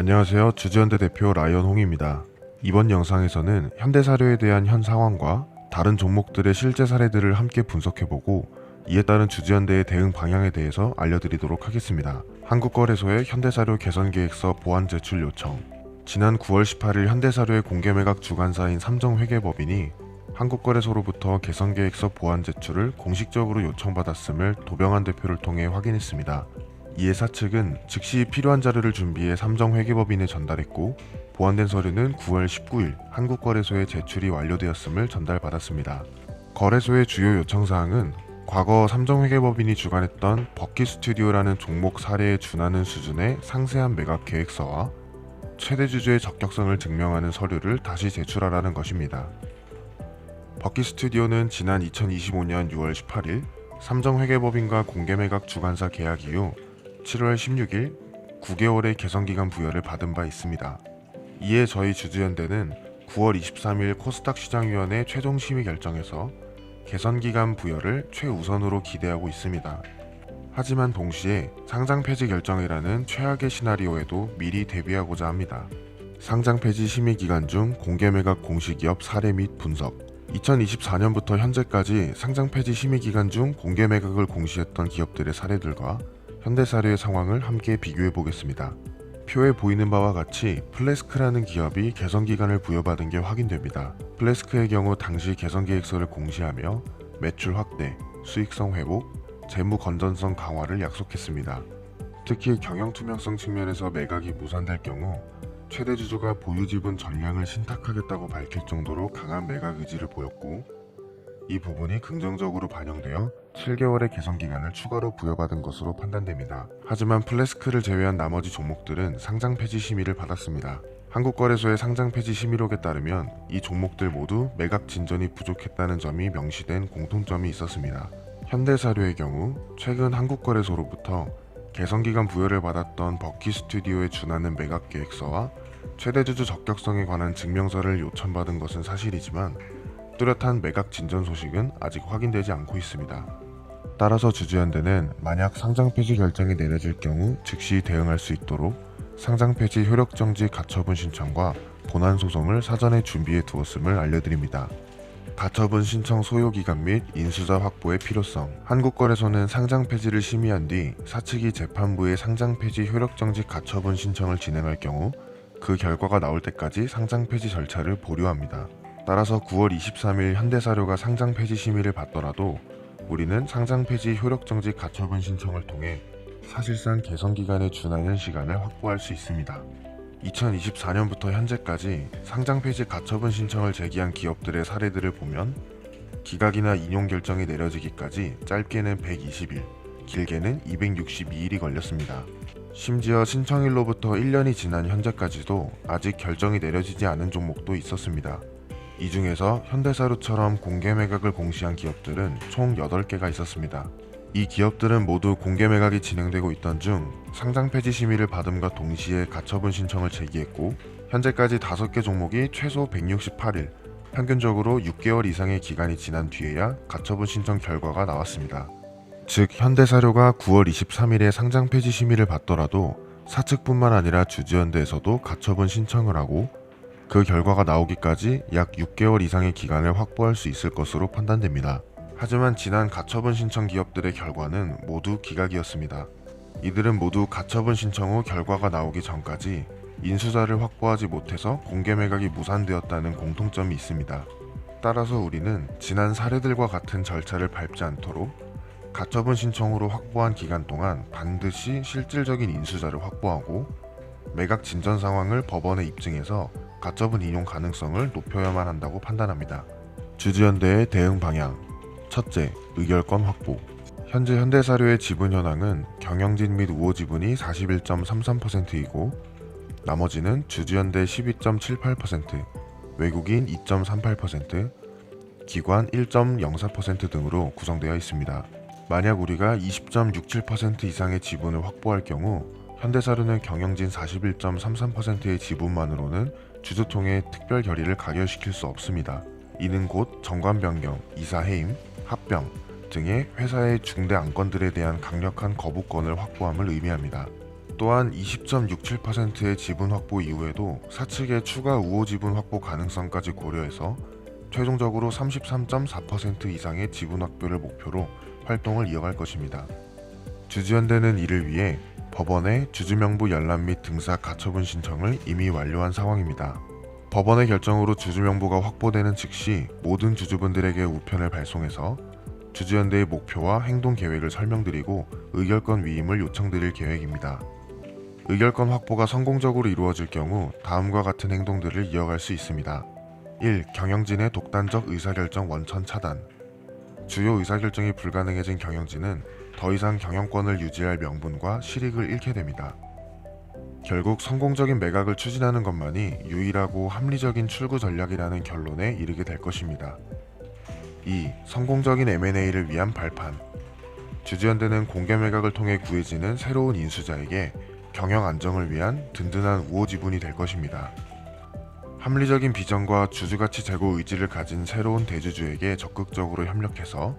안녕하세요. 주주현대 대표 라이언 홍입니다. 이번 영상에서는 현대사료에 대한 현 상황과 다른 종목들의 실제 사례들을 함께 분석해보고 이에 따른 주주현대의 대응 방향에 대해서 알려드리도록 하겠습니다. 한국거래소의 현대사료 개선계획서 보완 제출 요청. 지난 9월 18일 현대사료의 공개매각 주관사인 삼정회계법인이 한국거래소로부터 개선계획서 보완 제출을 공식적으로 요청받았음을 도병환 대표를 통해 확인했습니다. 이에 사측은 즉시 필요한 자료를 준비해 삼정회계법인에 전달했고 보완된 서류는 9월 19일 한국거래소에 제출이 완료되었음을 전달받았습니다. 거래소의 주요 요청사항은 과거 삼정회계법인이 주관했던 버킷스튜디오라는 종목 사례에 준하는 수준의 상세한 매각 계획서와 최대 주주의 적격성을 증명하는 서류를 다시 제출하라는 것입니다. 버킷스튜디오는 지난 2025년 6월 18일 삼정회계법인과 공개매각 주관사 계약 이후 7월 16일 9개월의 개선기간 부여를 받은 바 있습니다. 이에 저희 주주현대는 9월 23일 코스닥 시장위원회 최종 심의 결정에서 개선기간 부여를 최우선으로 기대하고 있습니다. 하지만 동시에 상장 폐지 결정이라는 최악의 시나리오에도 미리 대비하고자 합니다. 상장 폐지 심의 기간 중 공개매각 공시기업 사례 및 분석. 2024년부터 현재까지 상장 폐지 심의 기간 중 공개매각을 공시했던 기업들의 사례들과 현대사료의 상황을 함께 비교해 보겠습니다. 표에 보이는 바와 같이 플래스크라는 기업이 개선기간을 부여받은 게 확인됩니다. 플래스크의 경우 당시 개선계획서를 공시하며 매출 확대, 수익성 회복, 재무 건전성 강화를 약속했습니다. 특히 경영투명성 측면에서 매각이 무산될 경우 최대 주주가 보유지분 전량을 신탁하겠다고 밝힐 정도로 강한 매각 의지를 보였고 이 부분이 긍정적으로 반영되어 7개월의 개선기간을 추가로 부여받은 것으로 판단됩니다. 하지만 플래스크를 제외한 나머지 종목들은 상장 폐지 심의를 받았습니다. 한국거래소의 상장 폐지 심의록에 따르면 이 종목들 모두 매각 진전이 부족했다는 점이 명시된 공통점이 있었습니다. 현대사료의 경우 최근 한국거래소로부터 개선기간 부여를 받았던 버킷스튜디오에 준하는 매각 계획서와 최대주주 적격성에 관한 증명서를 요청받은 것은 사실이지만 뚜렷한 매각 진전 소식은 아직 확인되지 않고 있습니다. 따라서 주주현대는 만약 상장 폐지 결정이 내려질 경우 즉시 대응할 수 있도록 상장 폐지 효력정지 가처분 신청과 본안 소송을 사전에 준비해 두었음을 알려드립니다. 가처분 신청 소요기간 및 인수자 확보의 필요성. 한국거래소는 상장 폐지를 심의한 뒤 사측이 재판부에 상장 폐지 효력정지 가처분 신청을 진행할 경우 그 결과가 나올 때까지 상장 폐지 절차를 보류합니다. 따라서 9월 23일 현대사료가 상장 폐지 심의를 받더라도 우리는 상장 폐지 효력정지 가처분 신청을 통해 사실상 개선기간에 준하는 시간을 확보할 수 있습니다. 2024년부터 현재까지 상장 폐지 가처분 신청을 제기한 기업들의 사례들을 보면 기각이나 인용 결정이 내려지기까지 짧게는 120일, 길게는 262일이 걸렸습니다. 심지어 신청일로부터 1년이 지난 현재까지도 아직 결정이 내려지지 않은 종목도 있었습니다. 이 중에서 현대사료처럼 공개매각을 공시한 기업들은 총 8개가 있었습니다. 이 기업들은 모두 공개매각이 진행되고 있던 중 상장 폐지 심의를 받음과 동시에 가처분 신청을 제기했고 현재까지 5개 종목이 최소 168일, 평균적으로 6개월 이상의 기간이 지난 뒤에야 가처분 신청 결과가 나왔습니다. 즉 현대사료가 9월 23일에 상장 폐지 심의를 받더라도 사측뿐만 아니라 주주현대에서도 가처분 신청을 하고 그 결과가 나오기까지 약 6개월 이상의 기간을 확보할 수 있을 것으로 판단됩니다. 하지만 지난 가처분 신청 기업들의 결과는 모두 기각이었습니다. 이들은 모두 가처분 신청 후 결과가 나오기 전까지 인수자를 확보하지 못해서 공개매각이 무산되었다는 공통점이 있습니다. 따라서 우리는 지난 사례들과 같은 절차를 밟지 않도록 가처분 신청으로 확보한 기간 동안 반드시 실질적인 인수자를 확보하고 매각 진전 상황을 법원에 입증해서 가처분 인용 가능성을 높여야만 한다고 판단합니다. 주주현대의 대응 방향. 첫째, 의결권 확보. 현재 현대사료의 지분 현황은 경영진 및 우호 지분이 41.33%이고 나머지는 주주현대 12.78%, 외국인 2.38%, 기관 1.04% 등으로 구성되어 있습니다. 만약 우리가 20.67% 이상의 지분을 확보할 경우 현대사료는 경영진 41.33%의 지분만으로는 주주통의 특별 결의를 가결시킬 수 없습니다. 이는 곧 정관 변경, 이사 해임, 합병 등의 회사의 중대 안건들에 대한 강력한 거부권을 확보함을 의미합니다. 또한 20.67%의 지분 확보 이후에도 사측의 추가 우호 지분 확보 가능성까지 고려해서 최종적으로 33.4% 이상의 지분 확보를 목표로 활동을 이어갈 것입니다. 주주연대는 이를 위해 법원에 주주명부 열람 및 등사 가처분 신청을 이미 완료한 상황입니다. 법원의 결정으로 주주명부가 확보되는 즉시 모든 주주분들에게 우편을 발송해서 주주연대의 목표와 행동 계획을 설명드리고 의결권 위임을 요청드릴 계획입니다. 의결권 확보가 성공적으로 이루어질 경우 다음과 같은 행동들을 이어갈 수 있습니다. 1. 경영진의 독단적 의사결정 원천 차단. 주요 의사결정이 불가능해진 경영진은 더 이상 경영권을 유지할 명분과 실익을 잃게 됩니다. 결국 성공적인 매각을 추진하는 것만이 유일하고 합리적인 출구 전략이라는 결론에 이르게 될 것입니다. 2. 성공적인 M&A를 위한 발판. 주주연대는 공개 매각을 통해 구해지는 새로운 인수자에게 경영 안정을 위한 든든한 우호 지분이 될 것입니다. 합리적인 비전과 주주가치 제고 의지를 가진 새로운 대주주에게 적극적으로 협력해서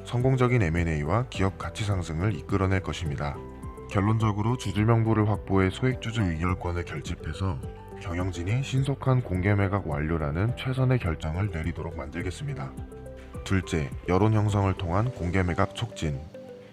성공적인 M&A와 기업 가치 상승을 이끌어낼 것입니다. 결론적으로 주주명부를 확보해 소액주주 의결권을 결집해서 경영진이 신속한 공개 매각 완료라는 최선의 결정을 내리도록 만들겠습니다. 둘째, 여론 형성을 통한 공개 매각 촉진.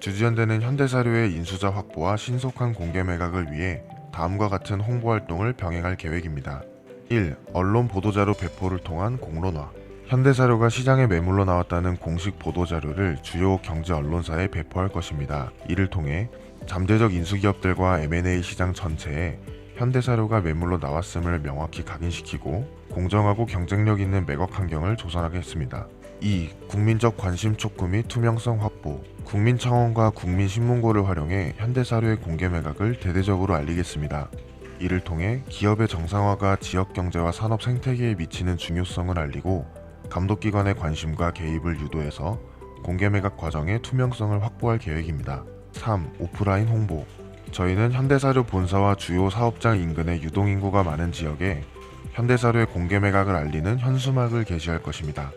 주주연대는 현대사료의 인수자 확보와 신속한 공개 매각을 위해 다음과 같은 홍보 활동을 병행할 계획입니다. 1. 언론 보도자료 배포를 통한 공론화. 현대사료가 시장에 매물로 나왔다는 공식 보도자료를 주요 경제 언론사에 배포할 것입니다. 이를 통해 잠재적 인수기업들과 M&A 시장 전체에 현대사료가 매물로 나왔음을 명확히 각인시키고 공정하고 경쟁력 있는 매각 환경을 조성하겠습니다. 2. 국민적 관심 촉구 및 투명성 확보. 국민청원과 국민신문고를 활용해 현대사료의 공개 매각을 대대적으로 알리겠습니다. 이를 통해 기업의 정상화가 지역경제와 산업 생태계에 미치는 중요성을 알리고 감독기관의 관심과 개입을 유도해서 공개 매각 과정의 투명성을 확보할 계획입니다. 3. 오프라인 홍보. 저희는 현대사료 본사와 주요 사업장 인근의 유동인구가 많은 지역에 현대사료의 공개 매각을 알리는 현수막을 게시할 것입니다.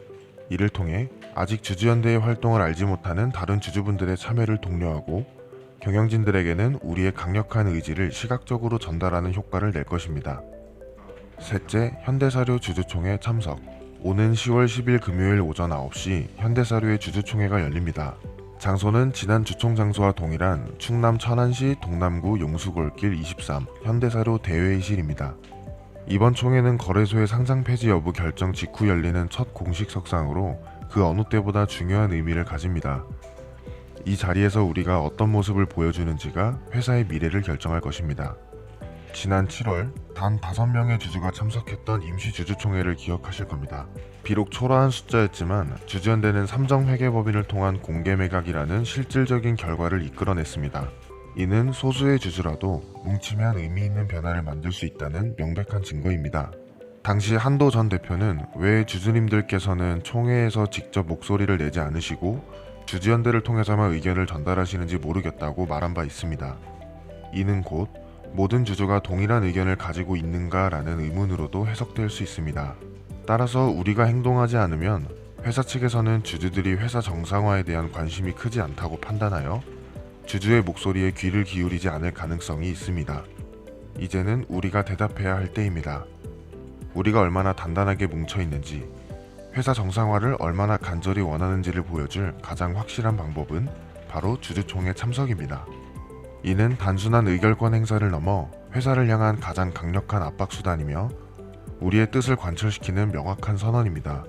이를 통해 아직 주주연대의 활동을 알지 못하는 다른 주주분들의 참여를 독려하고 경영진들에게는 우리의 강력한 의지를 시각적으로 전달하는 효과를 낼 것입니다. 셋째, 현대사료 주주총회 참석. 오는 10월 10일 금요일 오전 9시 현대사료의 주주총회가 열립니다. 장소는 지난 주총 장소와 동일한 충남 천안시 동남구 용수골길 23 현대사료 대회의실입니다. 이번 총회는 거래소의 상장 폐지 여부 결정 직후 열리는 첫 공식 석상으로 그 어느 때보다 중요한 의미를 가집니다. 이 자리에서 우리가 어떤 모습을 보여주는지가 회사의 미래를 결정할 것입니다. 지난 7월 단 5명의 주주가 참석했던 임시 주주총회를 기억하실 겁니다. 비록 초라한 숫자였지만 주주연대는 삼정회계법인을 통한 공개 매각이라는 실질적인 결과를 이끌어냈습니다. 이는 소수의 주주라도 뭉치면 의미 있는 변화를 만들 수 있다는 명백한 증거입니다. 당시 한도 전 대표는 왜 주주님들께서는 총회에서 직접 목소리를 내지 않으시고 주주연대를 통해서만 의견을 전달하시는지 모르겠다고 말한 바 있습니다. 이는 곧 모든 주주가 동일한 의견을 가지고 있는가라는 의문으로도 해석될 수 있습니다. 따라서 우리가 행동하지 않으면 회사 측에서는 주주들이 회사 정상화에 대한 관심이 크지 않다고 판단하여 주주의 목소리에 귀를 기울이지 않을 가능성이 있습니다. 이제는 우리가 대답해야 할 때입니다. 우리가 얼마나 단단하게 뭉쳐 있는지, 회사 정상화를 얼마나 간절히 원하는지를 보여줄 가장 확실한 방법은 바로 주주총회 참석입니다. 이는 단순한 의결권 행사를 넘어 회사를 향한 가장 강력한 압박 수단이며 우리의 뜻을 관철시키는 명확한 선언입니다.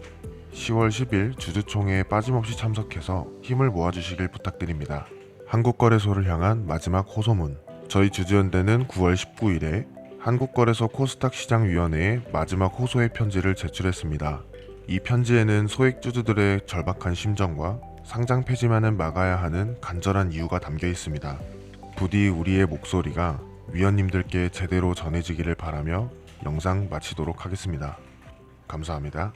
10월 10일 주주총회에 빠짐없이 참석해서 힘을 모아주시길 부탁드립니다. 한국거래소를 향한 마지막 호소문. 저희 주주연대는 9월 19일에 한국거래소 코스닥 시장위원회에 마지막 호소의 편지를 제출했습니다. 이 편지에는 소액주주들의 절박한 심정과 상장 폐지만은 막아야 하는 간절한 이유가 담겨 있습니다. 부디 우리의 목소리가 위원님들께 제대로 전해지기를 바라며 영상 마치도록 하겠습니다. 감사합니다.